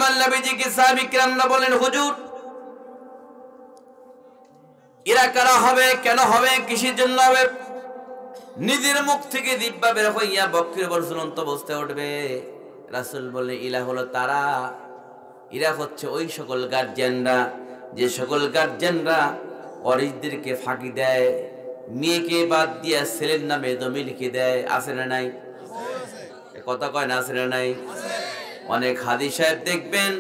আমার নবীজিকে সাহাবী কিরামরা বলেন, হুজুর এরা কারা হবে, কেন হবে, কিসের জন্য হবে? নিজের মুখ থেকে দিব্যা বের হইয়া বক্ষের উপর ঝুলন্ত অবস্থায় উঠবে। রাসূল বলে, ইলা হলো তারা, এরা হচ্ছে ওই সকল গার্জিয়ানরা, যে সকল গার্জিয়ানরা ওয়ারিসদেরকে ফাঁকি দেয়, মেয়েকে বাদ দিয়া ছেলের নামে জমি লিখে দেয়। আছে না নাই? কথা কয় না, আছে না নাই? অনেক হাদি সাহেব দেখবেন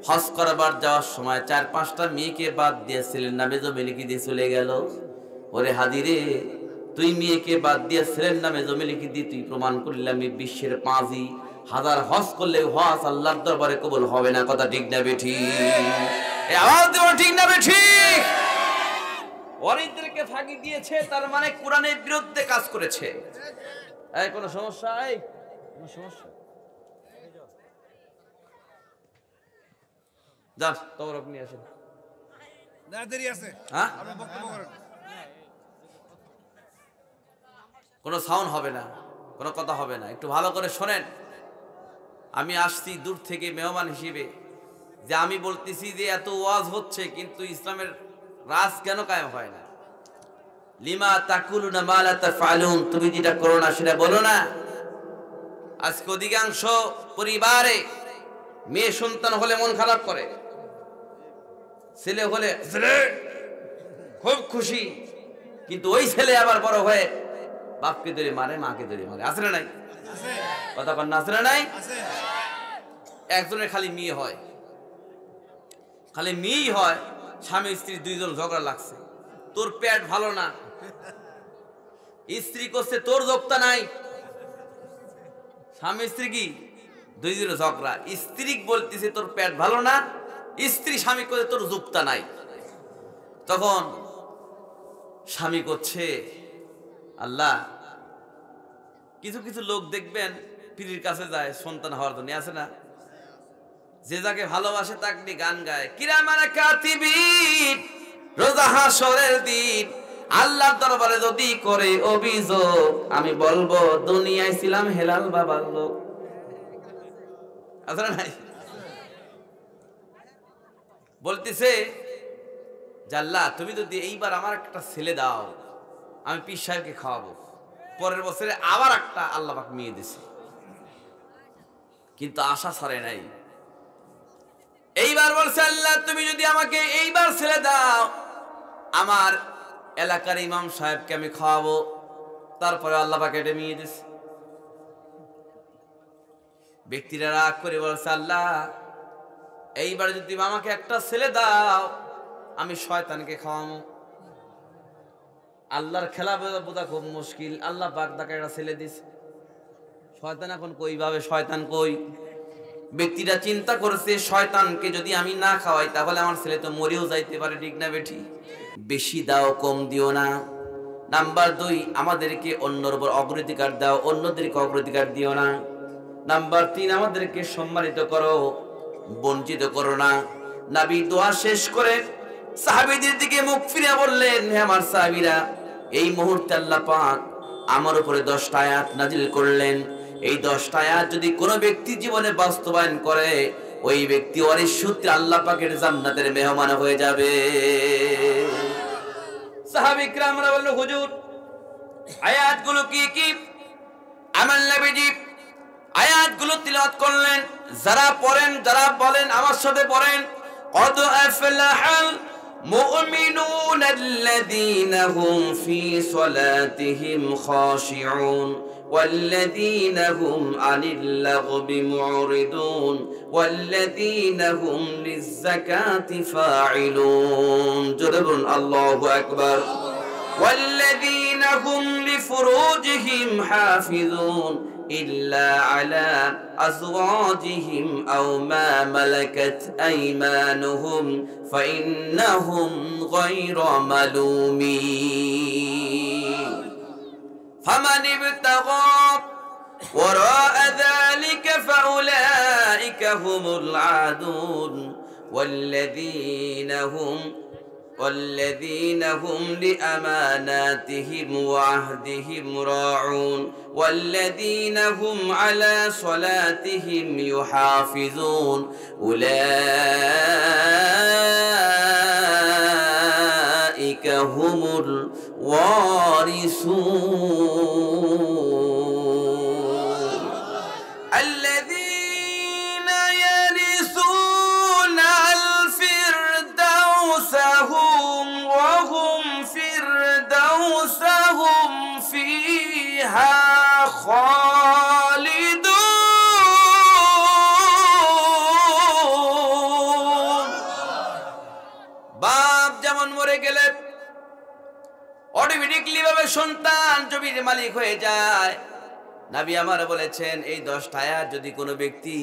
হজ করবার যাওয়ার সময় 4-5টা মেয়েকে বাদ দিয়ে ছেলের নামে জমি লিখে দিয়ে চলে গেল। ওরে হাদি রে, তুই মেয়েকে বাদ দিয়ে ছেলের নামে জমি লিখে দিয়ে তুই প্রমাণ করলি আমি বিশ্বের পাঁজি, হাজার হজ করলে হজ আল্লাহর দরবারে কবুল হবে না। কথা ঠিক না বেঠি? এই আওয়াজ দেব, ঠিক না বেঠি? ওয়ারিসদেরকে ফাঁকি দিয়েছে, তার মানে কোরআনের বিরুদ্ধে কাজ করেছে। এই কোনো সমস্যা? এই কোনো সমস্যা? যান তবরক নিয়ে আসেন। না দেরি আছে, হ্যাঁ, আপনি বক্তব্য করেন। কোনো সাউন্ড হবে না, কোনো কথা হবে না, একটু ভালো করে শোনেন। আমি আসছি দূর থেকে মেহমান হিসেবে, যে আমি বলতেছি যে এত ওয়াজ হচ্ছে কিন্তু ইসলামের রাজ কেন কায়েম হয় না? লিমা তাকুলুনা মা লা তাফআলুন, তুমি যেটা করো না সেটা বলো না। আজকে অধিকাংশ পরিবারে মেয়ে সন্তান হলে মন খারাপ করে, ছেলে হলে ছেলে খুব খুশি, কিন্তু ওই ছেলে আবার বড় হয়ে বাপকে ধরে মারে, মাকে ধরে মারে। আছে না নাই? কথা কন না, আছে না নাই? একজনের খালি মেয়ে হয়, খালি মেয়েই হয়, স্বামী স্ত্রী দুইজন ঝগড়া লাগছে, তোর পেট ভালো না, স্ত্রী করছে তোর যোগ্যতা নাই। স্বামী স্ত্রী কি দুইজনে ঝগড়া, স্ত্রী বলতেছে তোর পেট ভালো না, স্ত্রী স্বামী করছে তোর যোগ্যতা নাই। তখন স্বামী করছে, আল্লাহ, কিছু কিছু লোক দেখবেন পীরের কাছে যায় সন্তান হওয়ার জন্য, আছে না? যে যাকে ভালোবাসে তাকে নিয়ে গান গায়, কিরামান কাতিবিন, রোজা হাসরের দিন আল্লাহর দরবারে যদি করে অভিযোগ, আমি বলবো দুনিয়ায় ছিলাম হেলাল বাবার লোক। আছে না নাই? বলতেছে যে আল্লাহ, তুমি যদি এইবার আমার একটা ছেলে দাও, আমি পীর সাহেবকে খাওয়াবো। পরের বছরে আবার একটা আল্লাহ পাক মেয়ে দিছে, কিন্তু আশা ছাড়ে নাই। এইবার বলছে, আল্লাহ তুমি যদি আমাকে এইবার ছেলে দাও, আমার এলাকার ইমাম সাহেবকে আমি খাওয়াবো। তারপরে আল্লাহ পাক এটা মেয়ে দিছে। ব্যক্তিরা রাগ করে বলছে, আল্লাহ এইবার যদি আমাকে একটা ছেলে দাও, আমি শয়তানকে খাওয়াবো। আল্লাহর খেলা বোঝা খুব মুশকিল। আল্লাহ পাক তাকে একটা ছেলে দিছে, শয়তান এখন কই ভাবে, শয়তান কই? ব্যক্তিরা চিন্তা করেছে, শয়তানকে যদি আমি না খাওয়াই তাহলে আমার ছেলে তো মরেও যাইতে পারে। ঠিক না বেঠি? বেশি দাও, কম দিও না। নাম্বার 2, আমাদেরকে অন্যর উপর অগ্রাধিকার দাও, অন্যদেরকে অগ্রাধিকার দিও না। নাম্বার 3, আমাদেরকে সম্মানিত করো, বঞ্চিত করো না। নবী দোয়া শেষ করে সাহাবীদের দিকে মুখ ফিরে বললেন, হে আমার সাহাবীরা, এই মুহূর্তে আল্লাহ পাক আমার উপরে 10টা আয়াত নাজিল করলেন। এই 10টা আয়াত যদি কোনো ব্যক্তি জীবনে বাস্তবায়ন করে, ওই ব্যক্তি ওয়ারিস সূত্রে আল্লাহ পাকের জান্নাতের মেহমান হয়ে যাবে। সাহাবী কিরামরা বলল, হুজুর আয়াতগুলো কি কি? আমার নবীজি আয়াতগুলো তিলাওয়াত করলেন। যারা পড়েন, যারা বলেন আমার সাথে পড়েন, قد أفلح المؤمنون الذين هم في صلاتهم خاشعون والذين هم عن اللغو معرضون والذين هم للزكاة فاعلون. جرب الله أكبر. والذين هم لفروجهم حافظون إلا على أزواجهم أو ما ملكت أيمانهم فإنهم غير ملومين. فمن ابتغى وراء ذلك فأولئك هم العادون والذين هم والذين هم لأماناتهم وعهدهم راعون والذين هم على صلاتهم يحافظون أولئك هم الوارثون الذين يرثون الفردوس وهم فردوسهم فيها خالدون বাপ যেমন মরে গেলে অটোমেটিকলি ভাবে সন্তান জমির মালিক হয়ে যায়। নবী আমার বলেছেন এই 10টা আয়াত যদি কোনো ব্যক্তি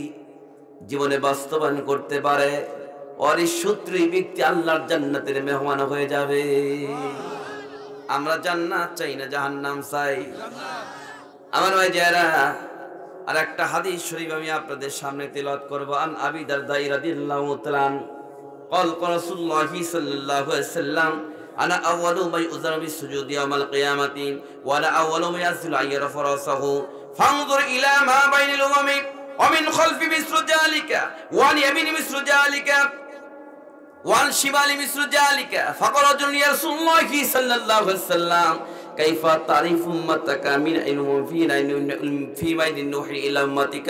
জীবনে বাস্তবায়ন করতে পারে ওর সূত্রই ব্যক্তি আল্লাহর জান্নাতের মেহমান হয়ে যাবে। আমরা জান্নাত চাই না জাহান্নাম চাই। আমার ভাই যারা আর একটা হাদিস শরীফ আমি আপনাদের সামনে তেলাওয়াত করব। আন আবি দারদা রাদিয়াল্লাহু তাআলা قال رسول الله صلى الله عليه وسلم أنا أول من يؤذن بالسجود يوم القيامة وأنا أول من ينزل أن يرفع رأسه فانظر إلى ما بين الأمم ومن خلف مثل ذلك وعن يمين مثل ذلك وعن شمال مثل ذلك فقال رجل يا رسول الله صلى الله عليه وسلم كيف تعرف أمتك من علم في بين النوح إلى أمتك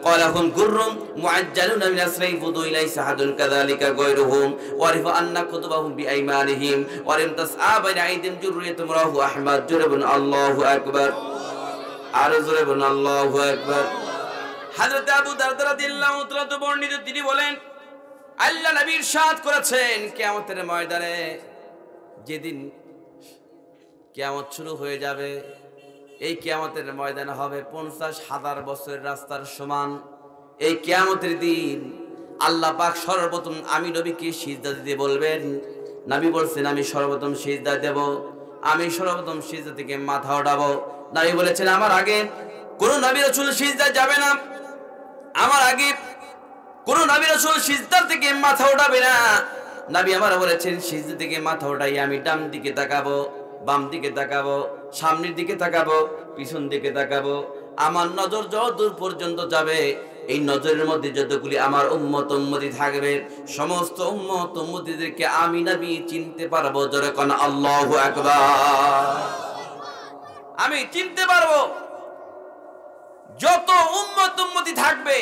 قال هم غر معجلون من أسرع فضوا ليس أحد كذلك غيرهم وعرف أن كتبهم بأيمانهم ولم تسعى بين أيديهم ذرية امرأة أحمد جرب الله أكبر جرب الله أكبر হযরত আবু দারদা রাদিয়াল্লাহু তাআলা বর্ণিত তিনি বলেন আল্লাহ নবী ইরশাদ করেছেন কিয়ামতের ময়দানে যেদিন কিয়ামত শুরু হয়ে যাবে এই কিয়ামতের ময়দানে হবে 50,000 বছরের রাস্তার সমান। এই কিয়ামতের দিন আল্লাহ পাক সর্বপ্রথম আমি নবীকে সিজদা দিতে বলবেন। নবী বলেন আমি সর্বপ্রথম সিজদা দেব, আমি সর্বপ্রথম সিজদা থেকে মাথা উঠাবো। নবী বলেছেন আমার আগে কোন নবী রাসূল সিজদা যাবে না, আমার আগে কোন নবী রাসূল সিজদা থেকে মাথা উঠাবে না। নবী আমার বলেছেন সিজদা থেকে মাথা উঠাই আমি ডান দিকে তাকাবো, বাম দিকে তাকাবো, সামনের দিকে তাকাবো, পিছন দিকে তাকাবো। আমার নজর যতদূর পর্যন্ত যাবে এই নজরের মধ্যে যতগুলি আমার উম্মত উম্মতি থাকবে সমস্ত উম্মত উম্মতিদেরকে আমি নবী চিনতে পারবো। জোরে কোন আল্লাহু আকবার। আমি চিনতে পারবো যত উম্মত উম্মতি থাকবে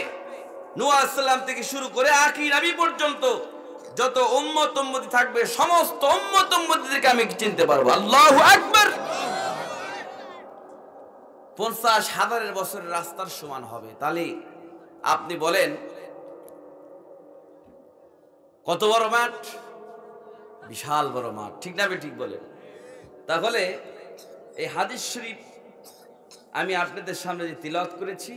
নূহ আলাইহিস সালাম থেকে শুরু করে আখির নবী পর্যন্ত যত উম্মত উম্মতি থাকবে সমস্ত উম্মত উম্মতিদেরকে আমি চিনতে পারবো। আল্লাহু আকবার। 50,000 বছরের রাস্তার সমান হবে। তাহলে আপনি বলেন কত বড় মাঠ, বিশাল বড় মাঠ, ঠিক না ঠিক বলেন? তাহলে এই হাদিস শরীফ আমি আপনাদের সামনে যে তিলাওয়াত করেছি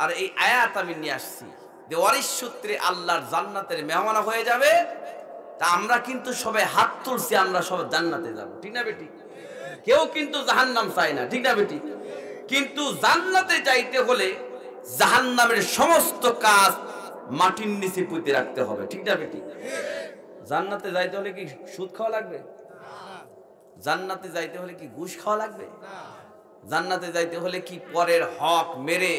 আর এই আয়াত আমি নিয়ে আসছি যে ওয়ারিস সূত্রে আল্লাহর জান্নাতের মেহমান হয়ে যাবে। তা আমরা কিন্তু সবাই হাত তুলছি, আমরা সব জান্নাতে যাব, ঠিক না বেটি? কেউ কিন্তু জাহান্নাম চায় না, ঠিক না বেটি? কিন্তু জান্নাতে যাইতে হলে জাহান্নামের সমস্ত কাজ মাটির নিচে পুঁতে রাখতে হবে, ঠিক না বেটি? জান্নাতে যাইতে হলে কি সুদ খাওয়া লাগবে? জান্নাতে যাইতে হলে কি ঘুষ খাওয়া লাগবে? জান্নাতে যাইতে হলে কি পরের হক মেরে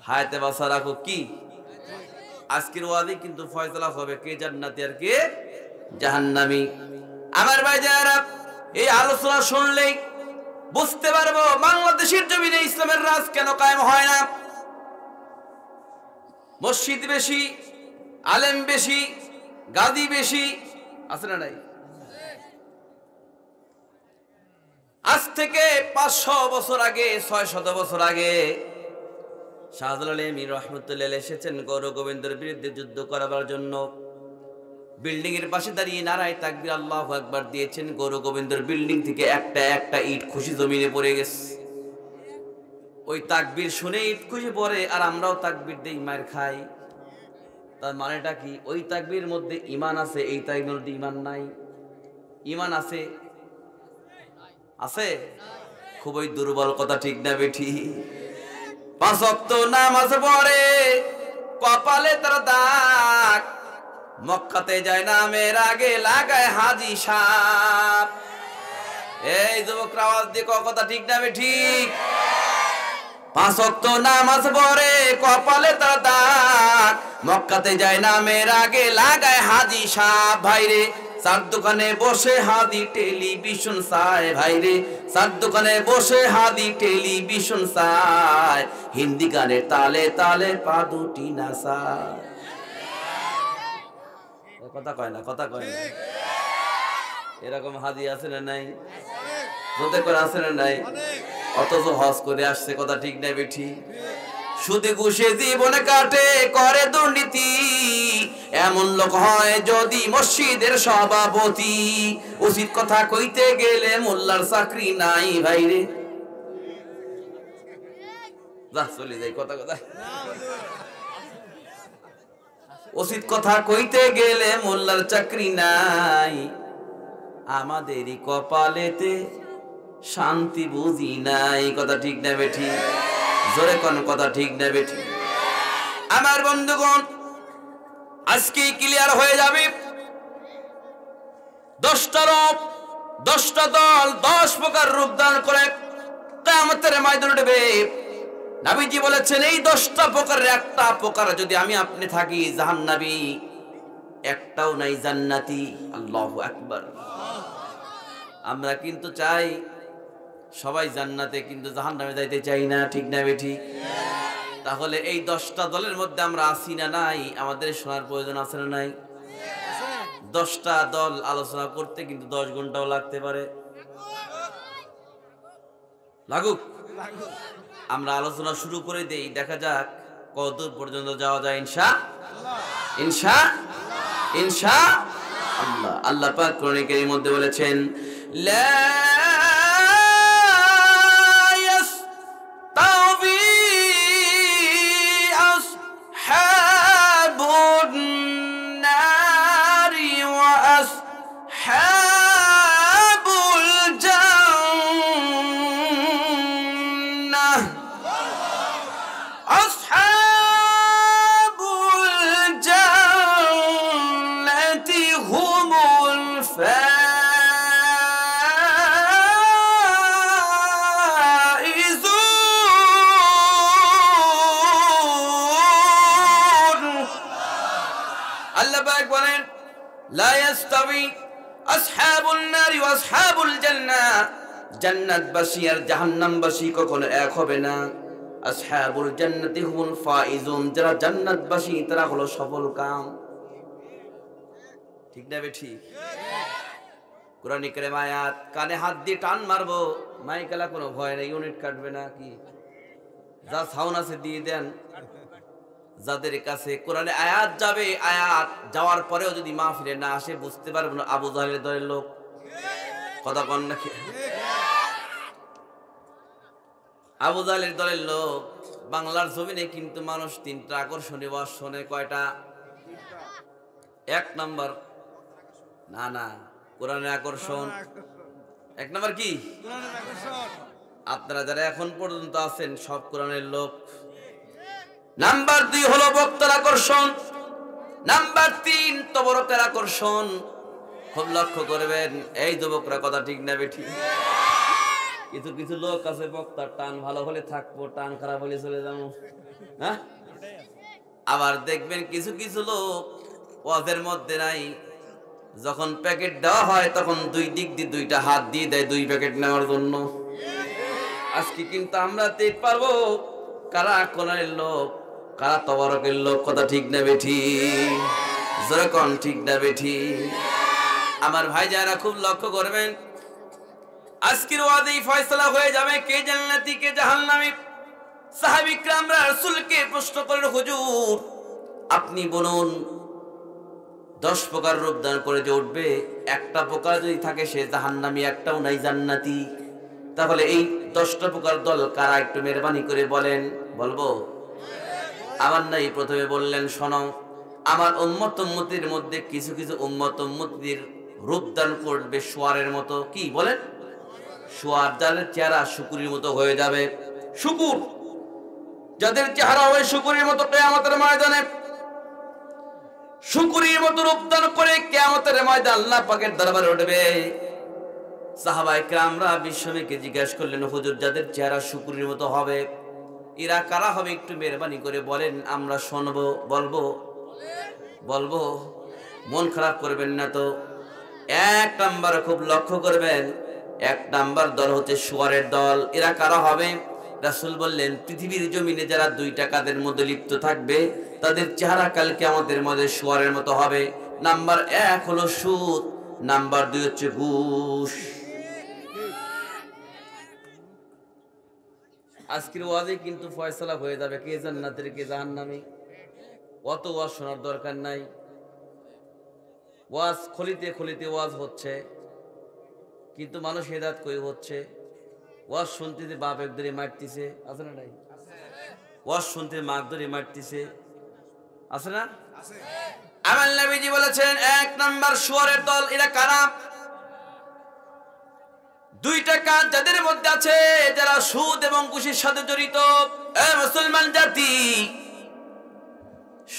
হায়াতে বাঁচা রাখো কি? আজকের ওয়াদে কিন্তু ফয়সালা হবে কে জান্নাতি আর কে জাহান্নামী। আমার ভাই যারা এই আলোচনা শুনলেই বুঝতে পারবো বাংলাদেশের জমিনে ইসলামের রাজ কেন কায়েম হয় না। মসজিদ বেশি, আলেম বেশি, গাদি বেশি, আছে না নাই? আজ থেকে 500 বছর আগে, 600 বছর আগে শাহজালাল আমিন রহমতুল্লাহ এসেছেন গৌর গোবিন্দের বিরুদ্ধে যুদ্ধ করার জন্য। বিল্ডিং এর পাশে দাঁড়িয়ে নারায়ে তাকবীর আল্লাহু আকবার দিয়েছেন। গৌর গোবিন্দের বিল্ডিং থেকে একটা ইট খুশি জমিনে পড়ে গেছে। ওই তাকবীর শুনে ইট খুশি পড়ে আর আমরাও তাকবীর দেই, মার খাই। তার মানেটা কি? ওই তাকবীর মধ্যে ঈমান আছে, এই তাকবীর মধ্যে ঈমান নাই। ঈমান আছে আছে খুবই দুর্বল কথা, ঠিক না বেঠি? 5 ওয়াক্ত নামাজ পড়ে কপালে তার দাগ, মক্কাতে যায় না মের আগে লাগায় হাজি সাপ। এই যুবকরা আওয়াজ দিয়ে কথা ঠিক না ঠিক? 5 ওয়াক্ত নামাজ পড়ে কপালে তার দাগ, মক্কাতে যায় না মের আগে লাগায় হাজি সাপ। ভাইরে চার দোকানে বসে হাদি টেলিভিশন চায়, ভাইরে চার দোকানে বসে হাদি টেলিভিশন চায়, হিন্দি গানের তালে তালে পা দুটি নাচায়। কথা কয় না, কথা কয় না। এরকম হাদি আছে না নাই? যোতে করে আছে না নাই? অথচ হজ করে আসছে, কথা ঠিক নাই বেঠি? সুদে ঘুষে জীবনে কাটে করে দুর্নীতি, এমন লোক হয় যদি মসজিদের সভাপতি। উচিত কথা কইতে গেলে মোল্লার চাকরি নাই, ভাইরে যা চলে যাই কথা কথা। উচিত কথা কইতে গেলে মোল্লার চাকরি নাই, আমাদেরই কপালেতে শান্তি বুঝি নাই, কথা ঠিক না বেঠি? জোরে কোন কথা ঠিক না বেঠি? আমার বন্ধুগণ, আজকে ক্লিয়ার হয়ে যাবে 10টা রূপ, 10টা দল, 10 প্রকার রূপ দান করে কিয়ামতের ময়দানে উঠবে। নবীজি বলেছেন এই 10টা প্রকারের একটা প্রকার যদি আমি আপনি থাকি জাহান্নামী, একটাও নাই জান্নাতি। আল্লাহু আকবার। আমরা কিন্তু চাই সবাই জান্নাতে, কিন্তু জাহান্নামে যাইতে চাই না, ঠিক না বেঠি? তাহলে এই 10টা দলের মধ্যে আমরা আছি না নাই? আমাদের শোনার প্রয়োজন আছে না নাই? 10টা দল আলোচনা করতে কিন্তু 10 ঘন্টাও লাগতে পারে, লাগুক। আমরা আলোচনা শুরু করে দেই, দেখা যাক কতদূর পর্যন্ত যাওয়া যায়। ইনশাআল্লাহ। আল্লাহ পাক কোরআনে কারীমের মধ্যে বলেছেন, লা ইয়াস্তাবি আসহাবুন নারি ওয়া আসহাবুল জান্নাহ। আসহাবুল জান্নাতি হুমুল ফাইজুন। আল্লাহ পাক বলেন, লা ইয়াস্তাবি আসহাবুন নারি ওয়া আসহাবুল জান্নাহ, জান্নাতবাসী আর জাহান্নামবাসী কখনো এক হবে না। আসহাবুল জান্নাতি হুমুল ফাইজুন, যারা জান্নাতবাসী তারা হলো সফল কাম, ঠিক না বেঠি? কোরআনে কারীম আয়াত, কানে হাত দিয়ে টান মারবো, মাইকেলা কোনো ভয় নেই, ইউনিট কাটবে না, কি যা সাউন্ড আছে দিয়ে দেন। যাদের কাছে কোরআনে আয়াত যাবে, আয়াত যাওয়ার পরেও যদি মাহফিলে না আসে, বুঝতে পারবো না আবু জাহেলের দলের লোক, কথা কন নাকি? আবু জাহেলের দলের লোক বাংলার জমিনে কিন্তু মানুষ 3টা আকর্ষণীয় ওয়াজ শোনে। কয়টা? 1 নাম্বার না কোরআনের আকর্ষণ। 1 নাম্বার কি? আপনারা যারা এখন পর্যন্ত আছেন সব কোরআনের লোক। নাম্বার 2 হলো বক্তার আকর্ষণ। নাম্বার 3 তবরকের আকর্ষণ। খুব লক্ষ্য করবেন এই যুবকরা, কথা ঠিক না বেঠি? কিছু কিছু লোক আছে বক্তার টান ভালো হলে থাকবো, টান খারাপ হলে চলে যাবো, হ্যাঁ? আবার দেখবেন কিছু কিছু লোক ওয়াজের মধ্যে নাই, যখন প্যাকেট দেওয়া হয় তখন 2 দিক দিয়ে 2টা হাত দিয়ে দেয় 2 প্যাকেট নেওয়ার জন্য। আজকে কিন্তু আমরা দেখতে পারবো কারা কোরআনের লোক, কারা তবরকের লোক, কথা ঠিক না বেঠি? যেরকম ঠিক না বেঠি? আমার ভাই যারা খুব লক্ষ্য করবেন, আজকের ওয়াজেই ফয়সালা হয়ে যাবে কে জান্নাতি কে জাহান্নামী। সাহাবী কিরামরা রাসূলকে প্রশ্ন করলেন, হুজুর আপনি বলুন 10 প্রকার রূপ দান করে যে উঠবে, একটা প্রকার যদি থাকে সে জাহান্নামী, একটাও নাই জান্নাতি, তাহলে এই 10টা প্রকার দল কারা একটু মেহরবানি করে বলেন? বলবো? আমার নাই প্রথমে বললেন, শোনো আমার উম্মতের মধ্যে কিছু কিছু উম্মতের রূপ দান করবে শুয়ারের মতো। কি বলেন? শুয়ার, যাদের চেহারা শুকুরের মতো হয়ে যাবে। শুকুর, যাদের চেহারা হবে শুকুরের মতো কিয়ামতের ময়দানে। শুকরির মতো রূপদান করে কিয়ামতের ময়দানে আল্লাহ পাকের দরবারে উঠবে। সাহাবায়ে কেরামরা বিশ্বনবীকে জিজ্ঞাসা করলেন, হুজুর যাদের চেহারা শুকরির মতো হবে এরা কারা হবে একটু মেহরবানি করে বলেন, আমরা শুনবো। বলবো মন খারাপ করবেন না তো। এক নাম্বার খুব লক্ষ্য করবেন, এক নাম্বার দল হচ্ছে শুয়ারের দল। এরা কারা হবে? রাসূল বললেন, পৃথিবীর জমিনে যারা 2 টাকাদের মধ্যে লিপ্ত থাকবে তাদের চেহারা কাল কিয়ামতের মধ্যে শুয়ারের মতো হবে। নাম্বার 1 হলো সুদ, নাম্বার 2 হচ্ছে ঘুষ। আজকের ওয়াজে কিন্তু ফয়সালা হয়ে যাবে কে জান্নাতের কে জাহান্নামী। অত ওয়াজ শোনার দরকার নাই। ওয়াজ খলিতে খলিতে ওয়াজ হচ্ছে, কিন্তু মানুষ হেদায়েত কই হচ্ছে? ওয়াজ শুনতে বাপ এক ধরে মারতিছে, আছে না নাই? ওয়াজ শুনতে মাক ধরে মারতিছে, আছে না? আমার নবীজি বলেছেন 1 নাম্বার শুয়ারের দল। এরা কারা? 2 টাকা যাদের মধ্যে আছে, যারা সুদ এবং ঘুষের সাথে জড়িত। মুসলমান জাতি,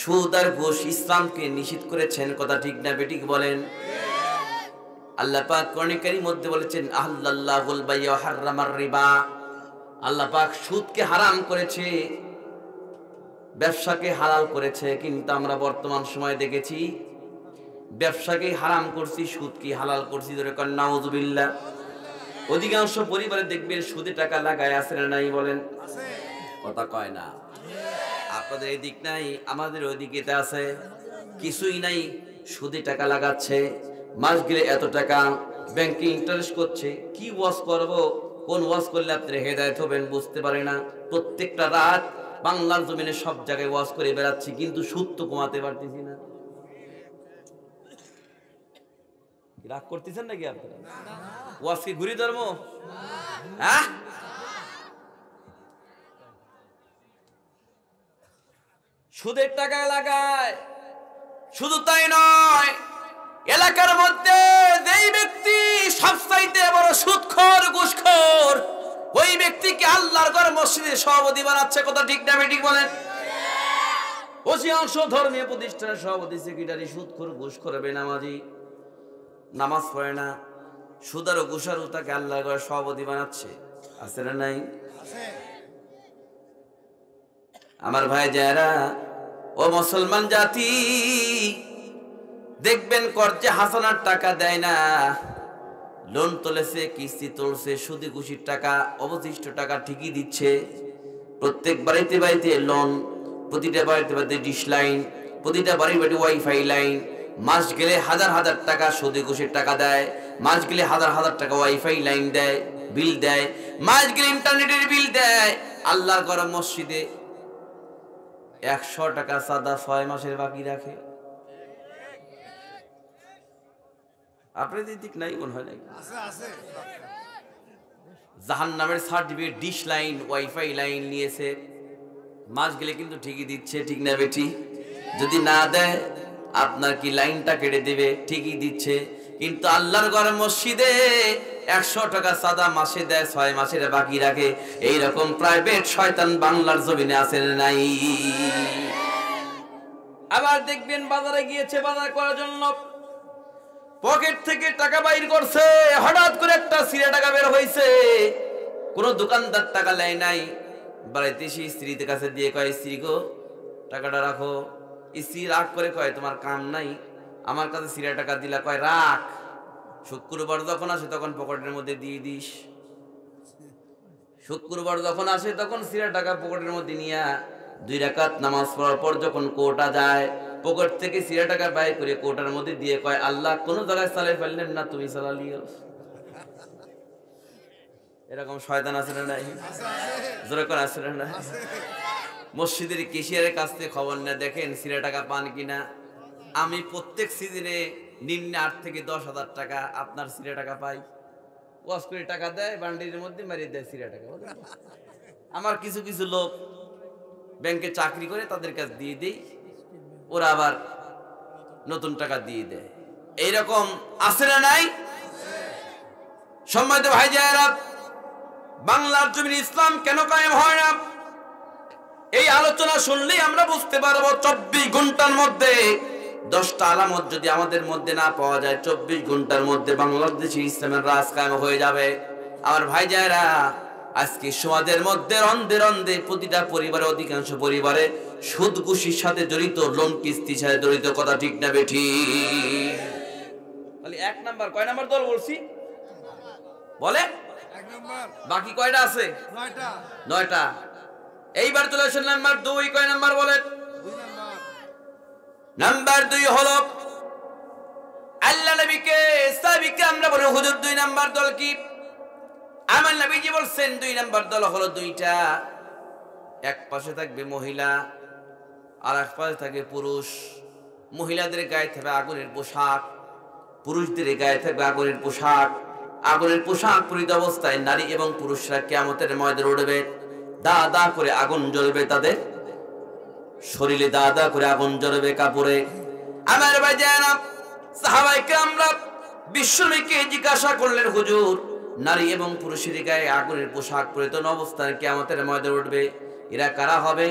সুদ আর ঘুষ ইসলামকে নিষিদ্ধ করেছেন, কথা ঠিক না বেঠিক বলেন? আল্লাহ পাক কোরআনে কারীমের মধ্যে বলেছেন, আহাল্লাল্লাহুল বাই'a ওয়া হাররামার রিবা। আল্লাহ পাক সুদকে হারাম করেছে, ব্যবসাকে হালাল করেছে। কিন্তু আমরা বর্তমান সময়ে দেখেছি ব্যবসাকে হারাম করছি, সুদকে হালাল করছি। ধরে কর নাউযুবিল্লাহ। অধিকাংশ পরিবারে দেখবেন সুদে টাকা লাগায় আছে না নাই বলেন? কথা কয় না। আপনাদের এই দিক নাই, আমাদের ওই দিকে আছে। কিছুই নাই, সুদে টাকা লাগাচ্ছে। মাস গেলে এত টাকা ব্যাংকে ইন্টারেস্ট করছে। কি ওয়াজ করব, কোন ওয়াজ করলে আপনি হেদায়েত হবেন বুঝতে পারে না। প্রত্যেকটা রাত বাংলার জমিনে সব জায়গায় ওয়াজ করে বেড়াচ্ছি, কিন্তু সুদ তো কমাতে পারতেছি না। রাগ করতেছেন নাকি আপনারা? ওয়াজ কি ঘুরি ধর্ম? হ্যাঁ, সুদের টাকা লাগায়। শুধু তাই নয়, এলাকার মধ্যে যেই ব্যক্তি সবচাইতে বড় সুদখোর ঘুষখোর, ওই ব্যক্তিকে আল্লাহর ঘর মসজিদের সভাপতি বানাচ্ছে। কথা ঠিক না বেঠিক বলেন? অধিকাংশ ধর্মীয় প্রতিষ্ঠানের সভাপতি সেক্রেটারি সুদখোর ঘুষখোর বেনামাজি, নামাজ পড়ে না, সুদ আর ঘুষারও তাকে আল্লাহর ঘর সভাপতি বানাচ্ছে। আছে না নাই? আমার ভাই যারা, ও মুসলমান জাতি, দেখবেন কর্জে হাসানার টাকা দেয় না, লোন তুলেছে, কিস্তি তুলছে, সুদি ঘুষির টাকা, অবশিষ্ট টাকা ঠিকই দিচ্ছে। প্রত্যেক বাড়িতে বাড়িতে লোন, প্রতিটা বাড়িতে বাড়িতে ডিশ লাইন, প্রতিটা বাড়ি বাড়ি ওয়াইফাই লাইন। মাস গেলে হাজার হাজার টাকা সুদি ঘুষের টাকা দেয়, মাস গেলে হাজার হাজার টাকা ওয়াইফাই লাইন দেয়, বিল দেয়, মাস গেলে ইন্টারনেটের বিল দেয়। আল্লাহর ঘর মসজিদে 100 টাকা সাদা 6 মাসের বাকি রাখে। আপনাদের দিক নাই মনে হয় নাই? জাহান্নামের certificate dish line wifi line নিয়েছে, মাস গেলে কিন্তু ঠিকই দিচ্ছে। ঠিক না বেটি? যদি না দেয় আপনার কি লাইনটা কেটে দেবে? ঠিকই দিচ্ছে। কিন্তু আল্লাহর ঘর মসজিদে 100 টাকা সাদা মাসে দেয়, 6 মাসের বাকি রাখে। এইরকম প্রাইভেট শয়তান বাংলার জমিনে আছে নাই? আবার দেখবেন বাজারে গিয়েছে বাজার করার জন্য, পকেট থেকে টাকা বাইর করছে, হঠাৎ করে একটা সিরে টাকা বের হয়েছে। কোন দোকানদার টাকা নেয় নাই, বাড়িতে এসে স্ত্রীর কাছে দিয়ে কয়, স্ত্রী গো টাকাটা রাখো। স্ত্রী রাগ করে কয়, তোমার কাম নাই, আমার কাছে সিরে টাকা দিলা, কয় রাখ, শুক্রবার যখন আসে তখন পকেটের মধ্যে দিয়ে দিস। শুক্রবার যখন আসে তখন সিরে টাকা পকেটের মধ্যে নিয়ে 2 রাকাত নামাজ পড়ার পর যখন কোটা যায়, পকেট থেকে সিরে টাকা বাইর করে কোটার মধ্যে দিয়ে কয়, আল্লাহ কোন জায়গায় চালাই ফেললেন না, তুমি চালালিও। এরকম শয়তান আছে না নাই? জোরে করে আছে না নাই? মসজিদের কেশিয়ারের কাছ থেকে খবর না দেখেন সিরে টাকা পান কিনা। আমি প্রত্যেক সিজনে নিম্নে 8 থেকে 10,000 টাকা আপনার সিরে টাকা পাই। ওয়াশ করে টাকা দেয়, বান্ডিলের মধ্যে মারিয়ে দেয় সিরে টাকা। আমার কিছু কিছু লোক ব্যাংকে চাকরি করে, তাদের কাছে দিয়ে দেই, ওরা আবার নতুন টাকা দিয়ে দেয়। এইরকম আছে না নাই? সম্মানিত ভাই যারা, বাংলার জমিনে ইসলাম কেন কায়েম হয় না? এই আলোচনা শুনলেই আমরা বুঝতে পারবো 24 ঘন্টার মধ্যে 10টা আলামত যদি আমাদের মধ্যে না পাওয়া যায় 24 ঘন্টার মধ্যে বাংলাদেশে ইসলামের রাজ কায়েম হয়ে যাবে। আমার ভাই যারা আজকে সমাজের মধ্যে রন্ধে রন্ধে প্রতিটা পরিবারে, অধিকাংশ পরিবারে সুদ ঘুষির সাথে জড়িত, লোন কিস্তির সাথে জড়িত, কথা ঠিক না বেঠি? তাহলে 1 নাম্বার কয় নাম্বার দল বলছি বলে? 1 নাম্বার। বাকি কয়টা আছে? 9টা। 9টা। এইবার চলে আসেন নাম্বার 2। কয় নাম্বার বলেন? 2 নাম্বার। নাম্বার 2 হলো আল্লাহ নবীকে সাহাবীকে আমরা বলি হুজুর 2 নাম্বার দল কি? আমার নবীজি বলছেন 2 নাম্বার দল হলো 2টা। এক পাশে থাকবে মহিলা আর এক পাশে থাকবে পুরুষ। মহিলাদের গায়ে থাকবে আগুনের পোশাক, পুরুষদের গায়ে থাকবে আগুনের পোশাক। আগুনের পোশাক পরিহিত অবস্থায় নারী এবং পুরুষরা কিয়ামতের ময়দানে উঠবে। দা দা করে আগুন জ্বলবে, তাদের শরীরে দা দা করে আগুন জ্বলবে কাপড়ে। আমার ভাইজানা সাহাবায়ে কেরামরা বিশ্বনবীকে জিজ্ঞাসা করলেন, হুজুর নারী এবং পুরুষের গায়ে আগুনের পোশাক পরিহিত অবস্থায় কিয়ামতের ময়দানে উঠবে, এরা কারা হবে?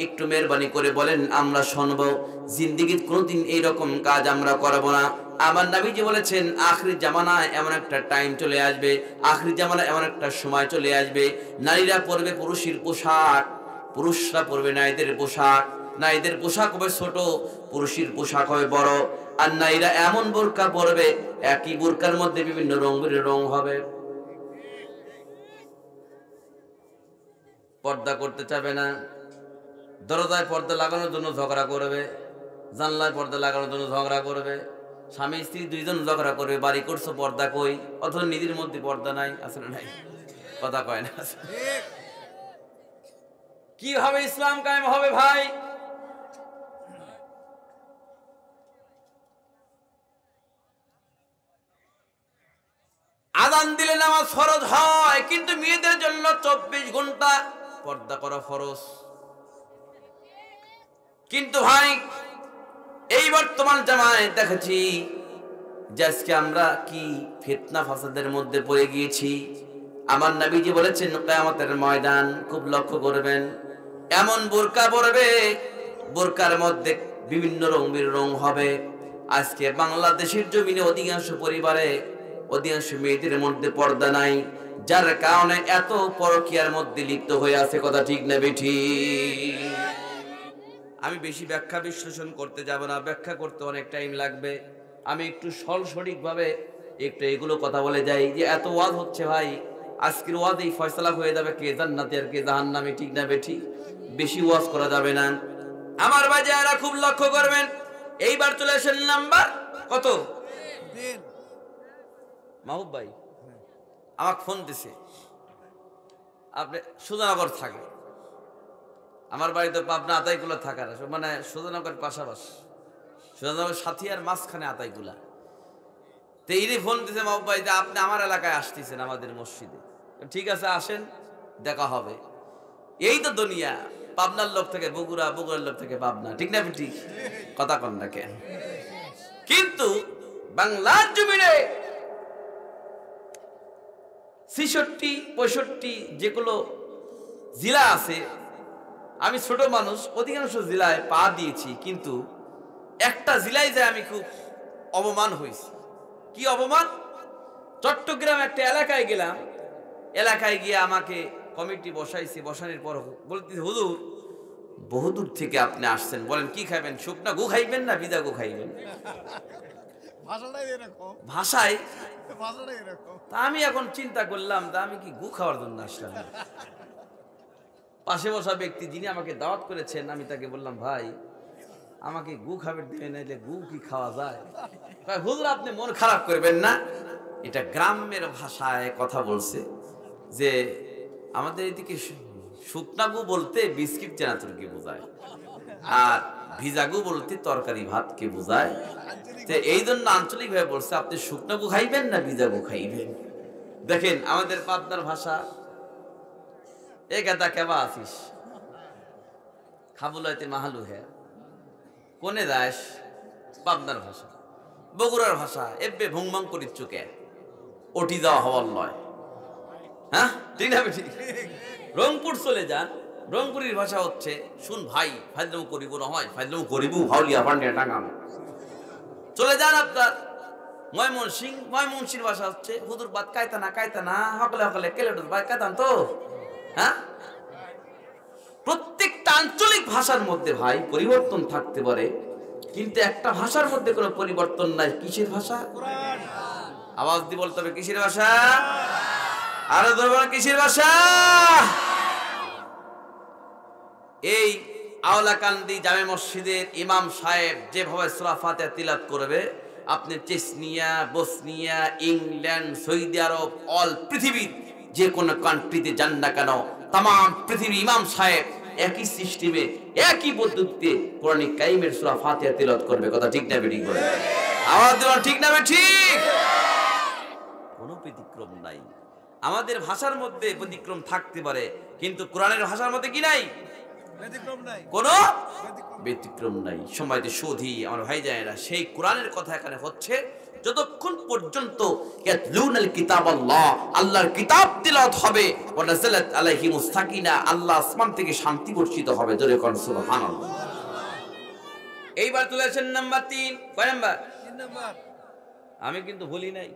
একটু মেহরবানি করে বলেন, আমরা শুনবো। জিন্দেগীর কোনোদিন এইরকম কাজ আমরা করব না। আমার নবীজি বলেছেন আখির জামানায় এমন একটা টাইম চলে আসবে, আখির জামানায় এমন একটা সময় চলে আসবে, নারীরা পরবে পুরুষের পোশাক, পুরুষরা পরবে নারীদের পোশাক। নারীদের পোশাক হবে ছোট, পুরুষের পোশাক হবে বড়। আর নারীরা এমন বোরকা পরবে, একই বোরকার মধ্যে বিভিন্ন রঙের রং হবে। পর্দা করতে চাবে না, দরজায় পর্দা লাগানোর জন্য ঝগড়া করবে, জানলায় পর্দা লাগানোর জন্য ঝগড়া করবে, স্বামী স্ত্রী 2 জন ঝগড়া করবে, বাড়ি করছো পর্দা কই, অথচ নিজের মধ্যে পর্দা নাই। আসলে নাই, কথা কয় না। ঠিক। কিভাবে ইসলাম কায়েম হবে ভাই? আযান দিলে নামাজ ফরজ হয়, কিন্তু মেয়েদের জন্য 24 ঘন্টা পর্দা করা ফরজ। কিন্তু ভাই এই বর্তমান জামানায় দেখেছি যে আজকে আমরা কি ফিতনা ফাসাদের মধ্যে পড়ে গিয়েছি। আমার নবীজি বলেছেন কিয়ামতের ময়দান খুব লক্ষ্য করবেন, এমন বোরকা পরবে, বোরকার মধ্যে বিভিন্ন রঙের রং হবে। আজকে বাংলাদেশের জমিনে অধিকাংশ পরিবারে, অধিকাংশ মেয়েদের মধ্যে পর্দা নাই, যার কারণে এত পরকীয়ার মধ্যে লিপ্ত হয়ে আছে, কথা ঠিক না বেঠি? আমি বেশি ব্যাখ্যা বিশ্লেষণ করতে যাব না, ব্যাখ্যা করতে অনেক টাইম লাগবে। আমি একটু সরসঠিকভাবে একটু এগুলো কথা বলে যাই যে এত ওয়াজ হচ্ছে ভাই, আজকের ওয়াজেই ফয়সালা হয়ে যাবে কে জান্নাতি আর কে জাহান্নামী, ঠিক না বেঠি? বেশি ওয়াজ করা যাবে না। আমার বাজারা খুব লক্ষ্য করবেন। এইবার চলে আসেন নাম্বার কত? 3। মাহবুব ভাই আমাকে ফোন দিছে, আপনি সুজানগর থাকে, আমার বাড়িতে পাবনা আতাইগুলা থাকার, মানে সুজানগরের পাশাপাশি, সুজানগর সাথিয়ার মাঝখানে আতাইগুলা। তো এই ফোন দিছে মাহবুব ভাই যে আপনি আমার এলাকায় আসতেছেন আমাদের মসজিদে। ঠিক আছে আসেন, দেখা হবে। এই তো দুনিয়া, পাবনার লোক থেকে বগুড়া, বগুড়ার লোক থেকে পাবনা, ঠিক না? ঠিক কথা কন না কেন? কিন্তু বাংলার জমিনে 66-65 যেগুলো জেলা আছে, আমি ছোট মানুষ, অধিকাংশ জেলায় পা দিয়েছি, কিন্তু একটা জেলায় যায় আমি খুব অপমান হয়েছি। কি অপমান? চট্টগ্রাম একটা এলাকায় গেলাম, এলাকায় গিয়ে আমাকে কমিটি বসাইছে, বসানোর পর বলতে, হুজুর বহুদূর থেকে আপনি আসছেন, বলেন কি খাইবেন? শুকনা গু খাইবেন না ভিজা গু খাইবেন? ভাষাটাই এরকম। ভাষায় ভাষাটাই এরকম। তা আমি এখন চিন্তা করলাম, তা আমি কি গু খাওয়ার জন্য আসলাম? পাশে বসা ব্যক্তি যিনি আমাকে দাওয়াত করেছেন, আমি তাকে বললাম, ভাই আমাকে গু খাবার দিয়ে নাইলে গু কি খাওয়া যায়? হুজুর আপনি মন খারাপ করবেন না, এটা গ্রামের ভাষায় কথা বলছে যে আমাদের এদিকে শুকনা গু বলতে বিস্কিট চানাচুরকে বোঝায়, আর ভিজা গু বলতে তরকারি ভাতকে বোঝায়। তো এই জন্য আঞ্চলিক ভাবে বলছে আপনি শুকনা গু খাইবেন না ভিজা গু খাইবেন। দেখেন আমাদের পাবনার ভাষা, এ গাদা কেবা আছিস, খাবুলাইতে মাহালু হ্যাঁ, কোনে দাস, পাবনার ভাষা। বগুড়ার ভাষা এবে ভুংমাং করি চুকে ওটি দেওয়া হওয়ার নয়, হ্যাঁ ঠিক না? ঠিক। রংপুর চলে যান, রংপুরের ভাষা হচ্ছে শুন ভাই ফাইজলাম করিব না হয়, ফাইজলাম করিব হাউলিয়া পান্ডিয়া টাঙ্গাম, চলে যান আপনার ময়মনসিং ভাষা হচ্ছে হুদুর বাদ কায়তা না হকলে হকলে কেলেটুর ভাই কায়তান তো। হ্যাঁ, প্রত্যেকটা আঞ্চলিক ভাষার মধ্যে ভাই পরিবর্তন থাকতে পারে, কিন্তু একটা ভাষার মধ্যে কোনো পরিবর্তন নাই। কিসের ভাষা? আওয়াজ দিয়ে বলতে হবে কিসের ভাষা? আরো ধরবেন কিসের ভাষা? এই আওলাকান্দি জামে মসজিদের ইমাম সাহেব যেভাবে সূরা ফাতিহা তিলাওয়াত করবে, আপনি চেচনিয়া, বসনিয়া, ইংল্যান্ড, সৌদি আরব, অল পৃথিবীর যে কোনো কান্ট্রিতে যান না কেন, তাম পৃথিবীর ইমাম সাহেব একই সিস্টেমে একই পদ্ধতিতে কোরআন কারীমের সূরা ফাতিহা তিলাওয়াত করবে। কথা ঠিক না বেঠিক বলে? আওয়াজ দেওয়া ঠিক না বেঠিক? কোনো ব্যতিক্রম নাই। আমাদের ভাষার মধ্যে ব্যতিক্রম থাকতে পারে, কিন্তু কোরআনের ভাষার মধ্যে কি নাই? ব্যতিক্রম নাই, কোনো ব্যতিক্রম নাই। সম্মানিত সুধী আমার ভাই জানেরা, সেই কোরআনের কথা এখানে হচ্ছে যতক্ষণ পর্যন্ত ইয়াতলুনাল কিতাবাল্লাহ, আল্লাহর কিতাব তিলাওয়াত হবে, ওয়া নাযালাত আলাইহিমুস সাকিনা, আল্লাহ আসমান থেকে শান্তি বর্ষিত হবে। জোরে কোন সুবহানাল্লাহ। এইবার তুলেছেন নাম্বার 3। কয় নাম্বার? 3 নাম্বার। আমি কিন্তু ভুলি নাই।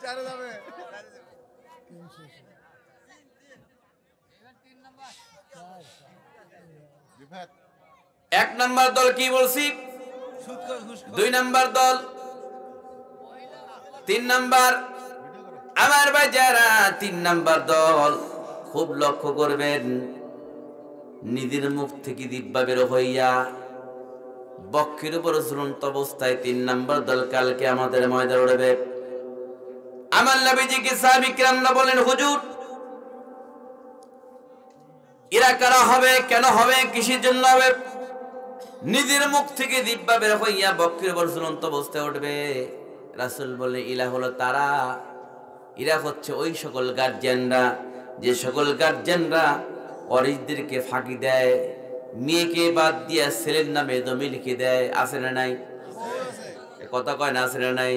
চারে যাবে। 1 নাম্বার দল কি বলছি? 2 নাম্বার দল, 3 নাম্বার। আমার ভাই যারা 3 নাম্বার দল, খুব লক্ষ্য করবেন, নিজের মুখ থেকে দিব্যা বের হইয়া বক্ষের উপর ঝুলন্ত অবস্থায় 3 নাম্বার দল কালকে আমাদের ময়দানে উঠবে। আমার নবীজিকে সাহাবী কিরামরা বলেন, হুজুর এরা কারা হবে, কেন হবে, কিসের জন্য হবে? নিজের মুখ থেকে দিব্যা বের হইয়া বক্ষের উপর ঝুলন্ত অবস্থায় উঠবে। রাসূল বলে, ইলা হলো তারা, এরা হচ্ছে ওই সকল গার্জিয়ানরা, যে সকল গার্জিয়ানরা ওয়ারিসদেরকে ফাঁকি দেয়, মেয়েকে বাদ দিয়া ছেলের নামে জমি লিখে দেয়। আছে না নাই? কথা কয় না, আছে না নাই?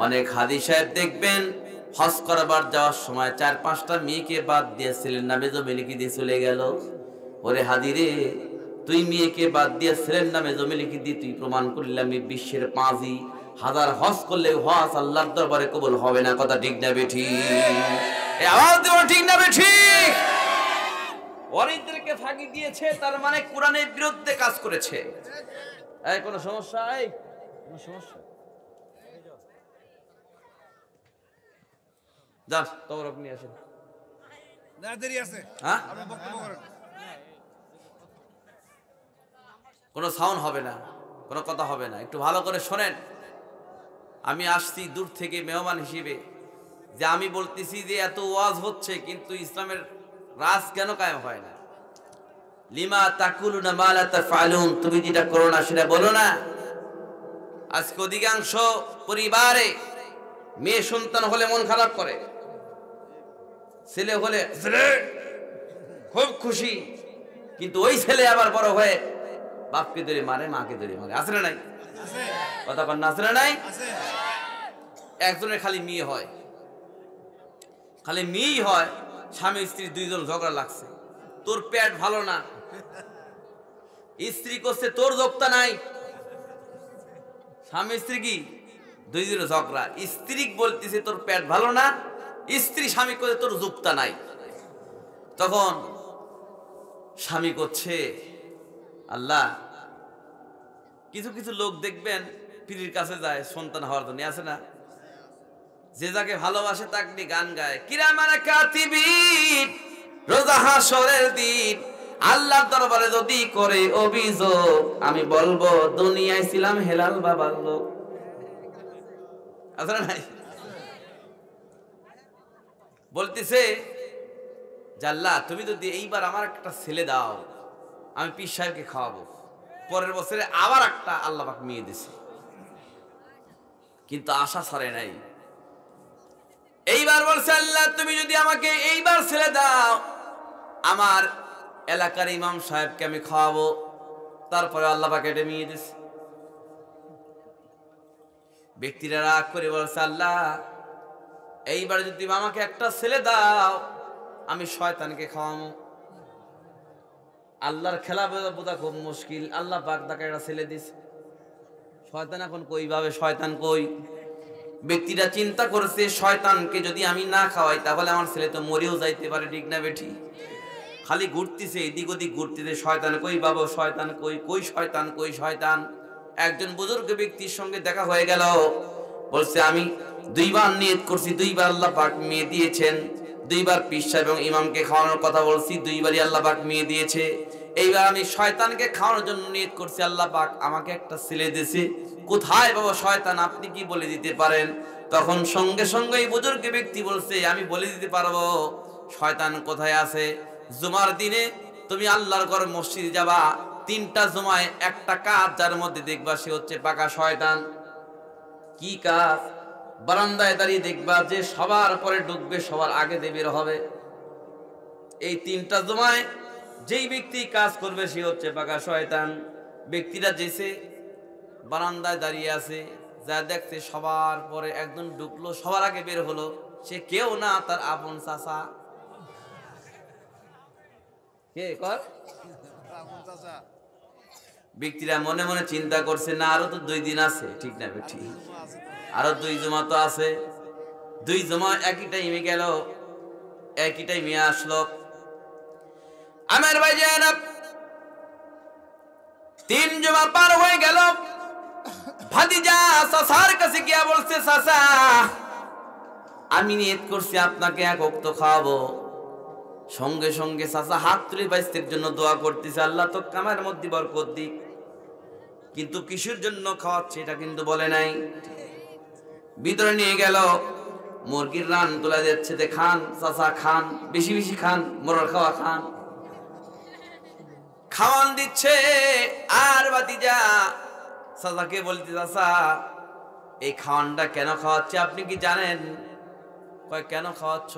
অনেক হাদি সাহেব দেখবেন হজ করবার যাওয়ার সময় 4-5টা মেয়েকে বাদ দিয়ে ছেলের নামে জমি লিখে দিয়ে চলে গেল। ওরে হাদি রে, তুই মেয়েকে বাদ দিয়ে ছেলের নামে জমি লিখে দিয়ে তুই প্রমাণ করলাম বিশ্বের পাঁচই হাজার হজ করলে হজ আল্লাহর দরবারে কবুল হবে না। কথা ঠিক না বেঠিক? আওয়াজ দেব ঠিক না বেঠিক? ওয়ারিসদেরকে ফাঁকি দিয়েছে, তার মানে কোরআনের বিরুদ্ধে কাজ করেছে। এই কোনো সমস্যা? কোনো সমস্যা? যান তবরক নিয়ে আসেন। না, দেরি আছে। হ্যাঁ, আপনি বক্তব্য করেন। কোনো সাউন্ড হবে না, কোনো কথা হবে না, একটু ভালো করে শোনেন। আমি আসছি দূর থেকে মেহমান হিসেবে, যে আমি বলতেছি যে এত ওয়াজ হচ্ছে কিন্তু ইসলামের রাজ কেন কায়েম হয় না? লিমা তাকুলুনা মা লা তাফআলুন, তুমি যেটা করো না সেটা বলো না। আজকে অধিকাংশ পরিবারে মেয়ে সন্তান হলে মন খারাপ করে, ছেলে হলে খুব খুশি, কিন্তু ওই ছেলে আবার বড় হয়ে বাপকে ধরে মারে, মাকে ধরে মারে। আছে না নাই? কথা কন না, আছে না নাই? একজনের খালি মেয়ে হয়, খালি মেয়েই হয়, স্বামী স্ত্রী 2 জন ঝগড়া লাগছে, তোর পেট ভালো না, স্ত্রী করছে তোর যোগ্যতা নাই। স্বামী স্ত্রী কি 2 জন ঝগড়া, স্ত্রী বলতেছে তোর পেট ভালো না, স্ত্রী স্বামী করছে তোর যোগ্যতা নাই। তখন স্বামী করছে, আল্লাহ, কিছু কিছু লোক দেখবেন পীরের কাছে যায় সন্তান হওয়ার জন্য, আছে না? যে যাকে ভালোবাসে তাকে নিয়ে গান গায়, কিরামান কাতিবিন, রোজা হাসরের দিন আল্লাহর দরবারে যদি করে অভিযোগ, আমি বলবো দুনিয়ায় ছিলাম হেলাল বাবার লোক। আছে না নাই? বলতেছে যে আল্লাহ, তুমি যদি এইবার আমার একটা ছেলে দাও, আমি পীর সাহেবকে খাওয়াবো। পরের বছরে আবার একটা আল্লাহ পাক মেয়ে দিছে, কিন্তু আশা ছাড়ে নাই। এইবার বলছে, আল্লাহ তুমি যদি আমাকে এইবার ছেলে দাও, আমার এলাকার ইমাম সাহেবকে আমি খাওয়াবো। তারপরে আল্লাহ পাক এটা মেয়ে দিছে। ব্যক্তিরা রাগ করে বলছে, আল্লাহ এইবার যদি আমাকে একটা ছেলে দাও, আমি শয়তানকে খাওয়াবো। আল্লাহর খেলা বোঝা খুব মুশকিল। আল্লাহ পাক তাকে একটা ছেলে দিছে, শয়তান এখন কইভাবে, শয়তান কই? ব্যক্তিরা চিন্তা করেছে শয়তানকে যদি আমি না খাওয়াই তাহলে আমার ছেলে তো মরেও যাইতে পারে, ঠিক না বেঠি? খালি ঘুরতেছে, এদিক ওদিক ঘুরতেছে, শয়তান কই বাবা, শয়তান কই, কই শয়তান, কই শয়তান। একজন বুজুর্গ ব্যক্তির সঙ্গে দেখা হয়ে গেল, বলছে আমি 2 বার নিয়ত করছি, 2 বার আল্লাহ পাক মেয়ে দিয়েছেন, 2 বার পীর সাহেব এবং ইমামকে খাওয়ানোর কথা বলছি, 2 বারই আল্লাহ পাক মেয়ে দিয়েছে। এইবার আমি শয়তানকে খাওয়ানোর জন্য নিয়ত করছি, আল্লাহ পাক আমাকে একটা ছেলে দিয়েছে। কোথায় বাবা শয়তান, আপনি কি বলে দিতে পারেন? তখন সঙ্গে সঙ্গে এই বুজুর্গ ব্যক্তি বলছে আমি বলে দিতে পারবো শয়তান কোথায় আছে। জুমার দিনে তুমি আল্লাহর ঘর মসজিদে যাবা, 3টা জুমায় একটা কাজ যার মধ্যে দেখবা সে হচ্ছে পাকা শয়তান। কি কাজ? বারান্দায় দাঁড়িয়ে দেখবা যে সবার পরে ঢুকবে, সবার আগে বের হবে। এই 3টা জুমায় যেই ব্যক্তি কাজ করবে সে হচ্ছে পাকা শয়তান। ব্যক্তিরা যেসে বারান্দায় দাঁড়িয়ে আছে, যা দেখছে সবার পরে একজন ঢুকলো, সবার আগে বের হলো, সে কেউ না তার আপন চাচা। কে কর? ব্যক্তিরা মনে মনে চিন্তা করছে না আরো তো 2 দিন আছে, ঠিক না বেঠি? আরো 2 জুমা তো আছে। 2 জুমা একই টাইমে গেল, একই টাইমে আসলো। আমার ভাই জানাব 3 জুমা পার হয়ে গেল। ভাতিজা চাচার কাছে গিয়া বলছে চাচা আমি নিয়ত করছি আপনাকে 1 ওয়াক্ত খাওয়াবো। সঙ্গে সঙ্গে চাচা হাত তুলে বাইস্তের জন্য দোয়া করতেছে, আল্লাহ তো কামের মধ্যে বরকত দিক। কিন্তু কিসের জন্য খাওয়াচ্ছে এটা কিন্তু বলে নাই। ভিতরে নিয়ে গেল, মুরগির রান তোলা যাচ্ছে, খান চাচা খান, বেশি বেশি খান, মোরর খাওয়া খান। খাওয়ান দিচ্ছে আর ভাতিজা চাচাকে বলতে চাচা এই খাওয়ানটা কেন খাওয়াচ্ছে আপনি কি জানেন? কয় কেন খাওয়াচ্ছ?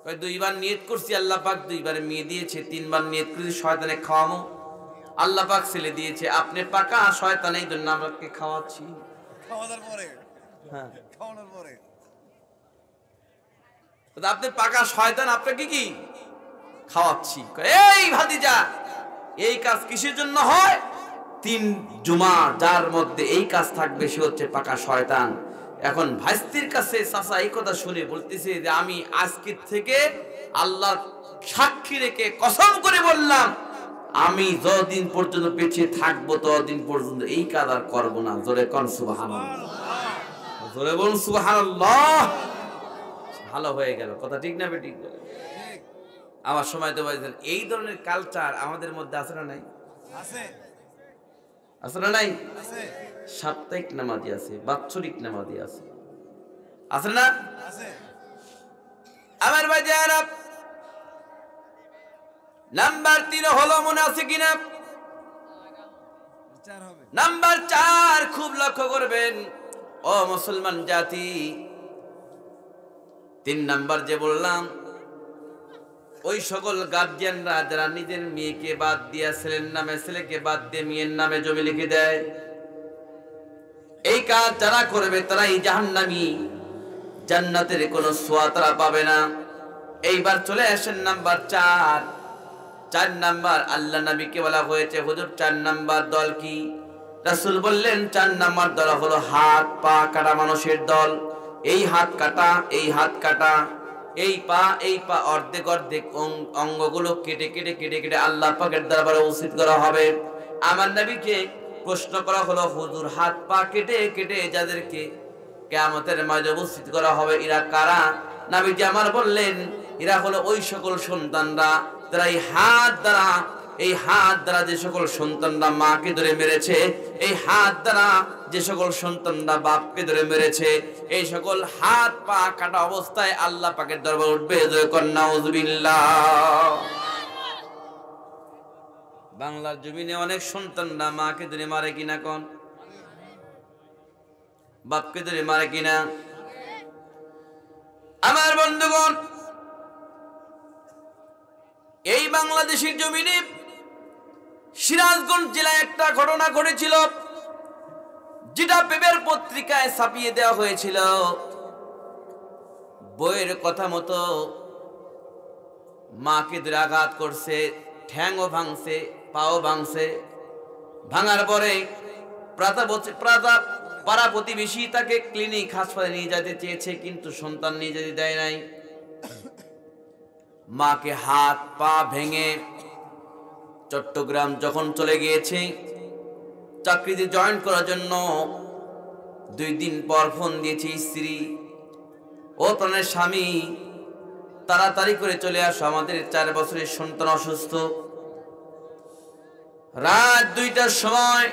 কয় 2 বার নিয়ত করছি, আল্লাহ পাক 2 বারে মেয়ে দিয়েছে, 3 বার নিয়ত করছি শয়তানে খাওয়ামো, আল্লাহ পাক ছেলে দিয়েছে, আপনি পাকা শয়তান, এই জন্য আমাকে খাওয়াচ্ছি। খাওয়ানোর পরে, হ্যাঁ খাওয়ানোর পরে আপনি পাকা শয়তান, আপনাকে কি খাওয়াচ্ছি। এই ভাতিজা এই কাজ কিসের জন্য হয়? 3 জুমা যার মধ্যে এই কাজ থাকবে সে হচ্ছে পাকা শয়তান। এখন ভাইস্তির কাছে চাচা এই কথা শুনে বলতেছে যে আমি আজকে থেকে আল্লাহর সাক্ষী রেখে কসম করে বললাম আমি যতদিন পর্যন্ত বেঁচে থাকবো ততদিন পর্যন্ত এই কাজ আর করবো না। জোরে কোন সুবহানাল্লাহ, জোরে বলুন সুবহানাল্লাহ। ভালো হয়ে গেল কথা, ঠিক না বেঠিক? আমার সময় তো বলছেন এই ধরনের কালচার আমাদের মধ্যে আছে না নাই? আছে, আছে না নাই? আছে, সাপ্তাহিক নামাজি আছে, বাৎসরিক নামাজি আছে, আছে না? আছে। আমার ভাই যারা নাম্বার 3 হলো, মনে আছে কিনা? বিচার হবে। নাম্বার 4 খুব লক্ষ্য করবেন ও মুসলমান জাতি। 3 নাম্বার যে বললাম, ওই সকল গার্জিয়ানরা যারা নিজের মেয়েকে বাদ দিয়ে ছেলের নামে, ছেলেকে বাদ দিয়ে মেয়ের নামে জমি লিখে দেয়, এই কাজ যারা করবে তারাই জাহান্নামী, জান্নাতের কোনো ছোঁয়া তারা পাবে না। এইবার চলে আসেন নাম্বার 4 নাম্বার আল্লাহ নবীকে বলা হয়েছে হুজুর 4 নাম্বার দল কি? রাসূল বললেন 4 নাম্বার দল হলো হাত পা কাটা মানুষের দল। এই হাত কাটা, এই হাত কাটা, এই পা অর্ধেক অর্ধেক অঙ্গগুলো কেটে কেটে কেটে কেটে আল্লাহ পাকের দরবারে উচিত করা হবে। আমার নবীকে প্রশ্ন করা হলো হুজুর হাত পা কেটে কেটে যাদেরকে কিয়ামতের মাঠে উপস্থিত করা হবে এরা কারা? নবীজি আমার বললেন এরা হলো ওই সকল সন্তানরা যারা এই হাত দ্বারা যে সকল সন্তানরা মাকে ধরে মেরেছে, এই হাত দ্বারা যে সকল সন্তানরা বাপকে ধরে মেরেছে, এই সকল হাত পা কাটা অবস্থায় আল্লাহ পাকের দরবারে উঠবে। নাউযুবিল্লাহ। বাংলার জমিনে অনেক সন্তানরা মাকে ধরে মারে কিনা কোন? বাপকে ধরে মারে কিনা? আমার বন্ধুগণ, এই বাংলাদেশের জমিনে সিরাজগঞ্জ জেলায় একটা ঘটনা ঘটেছিল, যেটা পেপার পত্রিকায় ছাপিয়ে দেওয়া হয়েছিল। বইয়ের কথা মতো মাকে ধরে আঘাত করছে, ঠ্যাংও ভাঙছে, পাও ভাঙছে। ভাঙার পরে পাড়া প্রতিবেশী তাকে ক্লিনিক হাসপাতালে নিয়ে যেতে চেয়েছে, কিন্তু সন্তান নিয়ে যেতে দেয় নাই। মাকে হাত পা ভেঙে চট্টগ্রাম যখন চলে গিয়েছে চাকরিতে জয়েন করার জন্য, 2 দিন পর ফোন দিয়েছে স্ত্রী, ও প্রাণের স্বামী তাড়াতাড়ি করে চলে আসো, আমাদের 4 বছরের সন্তান অসুস্থ। রাত 2টার সময়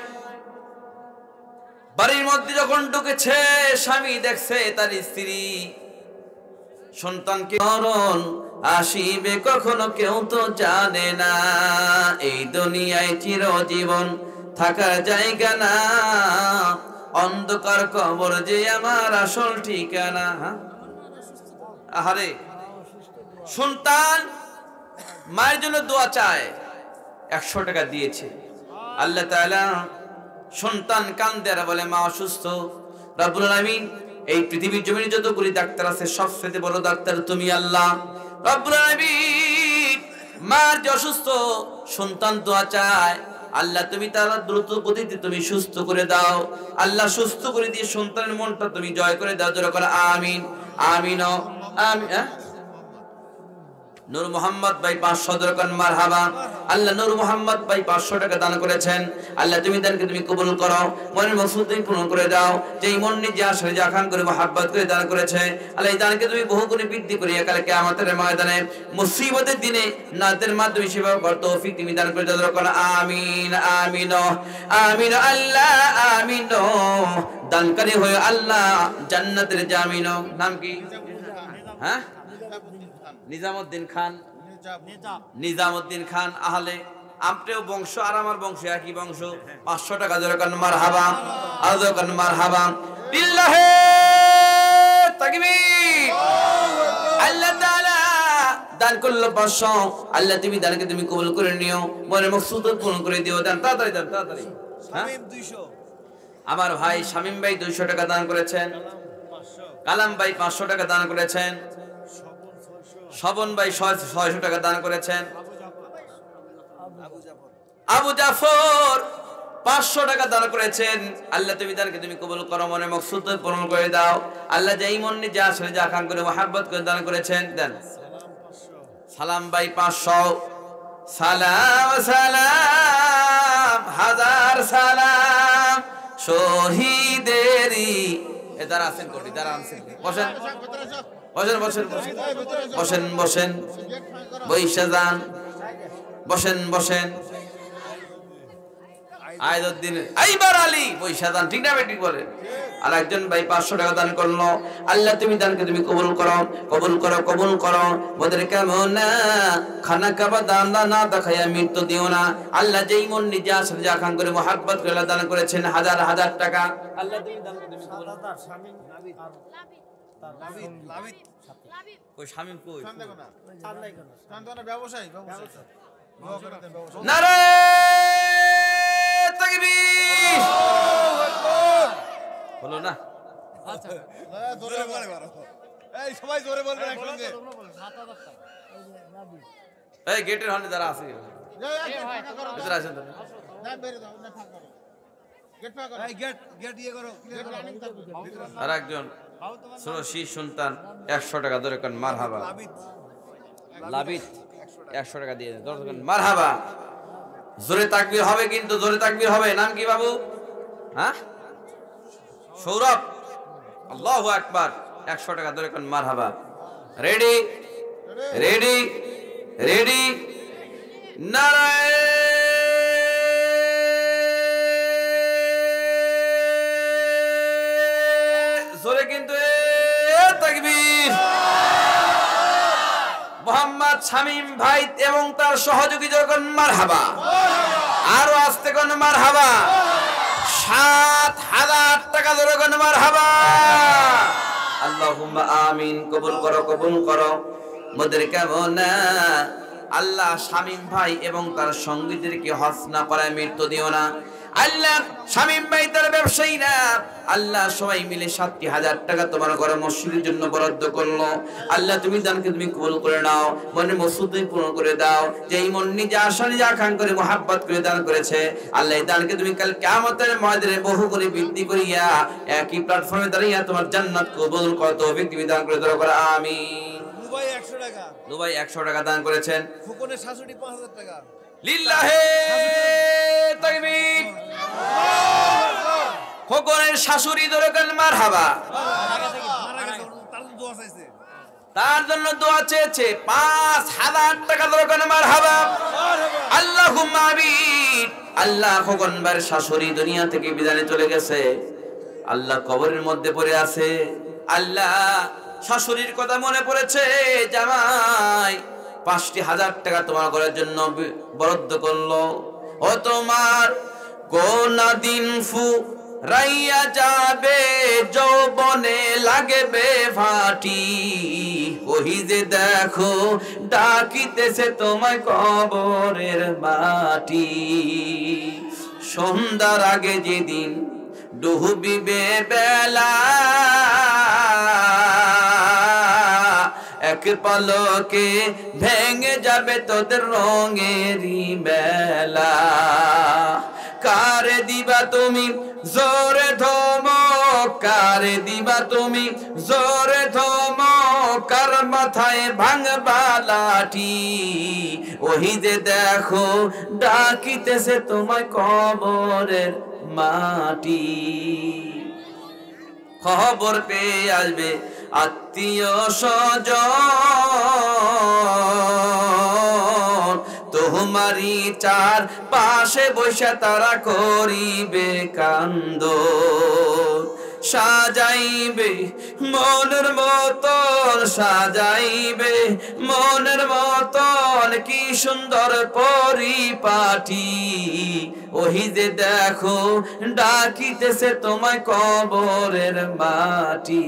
বাড়ির মধ্যে যখন ঢুকেছে, স্বামী দেখছে তার স্ত্রী সন্তানকে মরণ আসিবে কখনো কেউ তো জানে না, এই দুনিয়ায় চিরজীবন থাকার জায়গা না, অন্ধকার কবর যে আমার আসল ঠিকানা। আহারে, সন্তান মায়ের জন্য দোয়া চায়, 100 টাকা দিয়েছে। আল্লাহ তাআলা সন্তান কান্দে আর বলে মা অসুস্থ। রব্বুল আলামিন এই পৃথিবীর জমিনে যতগুলি ডাক্তার আছে সবচেয়ে বড় ডাক্তার তুমি আল্লাহ। রব্বুল আলামিন মার যে অসুস্থ সন্তান দোয়া চায়, আল্লাহ তুমি তার দ্রুত গতিতে তুমি সুস্থ করে দাও। আল্লাহ সুস্থ করে দিয়ে সন্তানের মনটা তুমি জয় করে দাও। জোরে করে আমিন। আমিন আমিন। নূর মোহাম্মদ ভাই 500 টাকা মারহাবা। আল্লাহ নূর মোহাম্মদ ভাই 500 টাকা দান করেছেন। আল্লাহ তুমি দানকে তুমি কবুল করো, মনের মকসুদ তুমি পূরণ করে দাও। যেই মন নিয়ে আসলে যে আকাঙ্ক্ষা করে মহব্বত করে দান করেছে, আল্লাহ এই দানকে তুমি বহু গুণে বৃদ্ধি করিয়া কাল কিয়ামতের ময়দানে মুসিবতের দিনে নাতের মাধ্যমে সেবা করতে তৌফিক তুমি দান করে দাও। আমিন আমিন আমিন। আল্লাহ আমিন। দানকারী হয়ে আল্লাহ জান্নাতের জামিন। নাম কি? হ্যাঁ, নিজামউদ্দিন খান। নিজামউদ্দিন খান। আহলে আপনিও বংশ আর আমার বংশ একই বংশ। 500 টাকা দরকার মারহাবা। আর দরকার মারহাবা। বিল্লাহে তাকবীর। আল্লাহ তাআলা দান করলো 500। আল্লাহ তুমি দানকে তুমি কবুল করে নিও, মনের মকসুদ পূরণ করে দিও। দান তাড়াতাড়ি দান, তাড়াতাড়ি। শামীম 200। আমার ভাই শামীম ভাই 200 টাকা দান করেছেন। কালাম ভাই 500 টাকা দান করেছেন। শবন ভাই 600 টাকা দান করেছেন। আবু জাফর 500 টাকা দান করেছেন। আল্লাহ তুমি দানকে তুমি কবুল করো, মনে মকসুদ পূরণ করে দাও। আল্লাহ যেই মন নিয়ে যা আসলে যা আকাঙ্ক্ষা করে মহব্বত করে দান করেছেন দেন। সালাম ভাই 500। সালাম সালাম হাজার সালাম শহীদেরই। এদার আছেন কোটি, দাঁড়া আছেন। বসেন বসেন বসেন বসেন বসেন বৈশা যান। বসেন বসেন। আইদুদ্দিন আইবার আলী বৈশা যান। ঠিক না বেটি বলেন। আর একজন ভাই 500 টাকা দান করলো। আল্লাহ তুমি দানকে তুমি কবুল করো, কবুল করো, কবুল করো। ওদের কেমন না খানা কাবা দান না দেখাইয়া মৃত্যু দিও না। আল্লাহ যেই মন নিজে আসলে যা খান করে মহব্বত করে দান করেছেন হাজার হাজার টাকা। আল্লাহ তুমি দানকে তুমি কবুল করো। হলো না? গেটের হনে যারা আছে আর একজন শীষ সন্তান 100 টাকা ধরে কোন মারহাবা। লাবিত 100 টাকা দিয়ে দেন মারহাবা। জোরে তাকবীর হবে, কিন্তু জোরে তাকবীর হবে। নাম কি বাবু? হ্যাঁ, সৌরভ। আল্লাহু আকবার। 100 টাকা ধরে কোন মারহাবা। Ready ready ready. নারায়ে জোরে কিন্তু তাকবীর। মোহাম্মদ শামীম ভাই এবং তার সহযোগী যখন মারহাবা। আরো আস্তে কোন মারহাবা। 7000 টাকা ধরে কোন মারহাবা। আল্লাহুম্মা আমিন। কবুল করো, কবুল করো। মোদের কেমন আল্লাহ শামীম ভাই এবং তার সঙ্গীদেরকে হজ না করায় মৃত্যু দিও না। আল্লাহ শামীম ভাই তার ব্যবসায়ীরা আল্লাহ সবাই মিলে 7,000 টাকা তোমার ঘরে মসজিদের জন্য বরাদ্দ করলো। আল্লাহ তুমি দানকে তুমি কবুল করে নাও, মনে মসজিদ তুমি পূর্ণ করে দাও। যে এই মন নিজে আশা নিজে আকাঙ্ক্ষা করে মোহাব্বত করে দান করেছে, আল্লাহ এই দানকে তুমি কাল কিয়ামতের ময়দানে বহু করে বৃদ্ধি করিয়া একই প্ল্যাটফর্মে দাঁড়িয়ে তোমার জান্নাত কবুল করার তৌফিক তুমি দান করে দাও, করে আমিন। দুবাই 100 টাকা, দুবাই 100 টাকা দান করেছেন। ফুকনের শাশুড়ি 5000 টাকা। লিল্লাহে তাকবীর। খোকনের শাশুড়ি দরকার মারহাবা, মারা গেছে, তার জন্য দোয়া চাইছে। তার জন্য দোয়া চেয়েছে। 5,000 টাকা দরকার মারহাবা, আল্লাহুম্মা আমিন। আল্লাহ খোকন ভাইয়ের শাশুড়ি দুনিয়া থেকে বিদায় চলে গেছে, আল্লাহ কবরের মধ্যে পড়ে আছে। আল্লাহ শাশুড়ির কথা মনে পড়েছে, জামাই 5,000 টাকা তোমার ঘরের জন্য বরাদ্দ করলো। ও তোমার কোনা দিন ফু রাইয়া যাবে, যৌবনে লাগবে ফাটি, ওই যে দেখো ডাকিতেছে তোমায় কবরের মাটি। সন্ধ্যার আগে যেদিন ডুবিবে বেলা, এক পলকে ভেঙে যাবে তোদের রঙেরই বেলা। কারে দিবা তুমি জোরে ধমক, কারে দিবা তুমি জোরে ধমক, কার মাথায় ভাঙবা লাঠি, ওই যে দেখো ডাকিতেছে তোমায় কবরের মাটি। খবর পেয়ে আসবে আত্মীয় স্বজন, তোমারই চার পাশে বসে তারা করিবে কান্দ। সাজাইবে মনের মতন, সাজাইবে মনের মতন, কি সুন্দর পরিপাটি, ওই যে দেখো ডাকিতেছে তোমায় কবরের মাটি।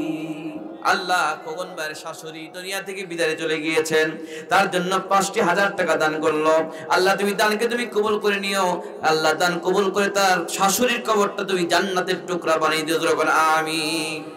আল্লাহ খোকন ভাইয়ের শাশুড়ি দুনিয়া থেকে বিদায় চলে গিয়েছেন, তার জন্য 5,000 টাকা দান করলো। আল্লাহ তুমি দানকে তুমি কবুল করে নিও, আল্লাহ দান কবুল করে তার শাশুড়ির কবরটা তুমি জান্নাতের টুকরা বানিয়ে দিও, আমিন।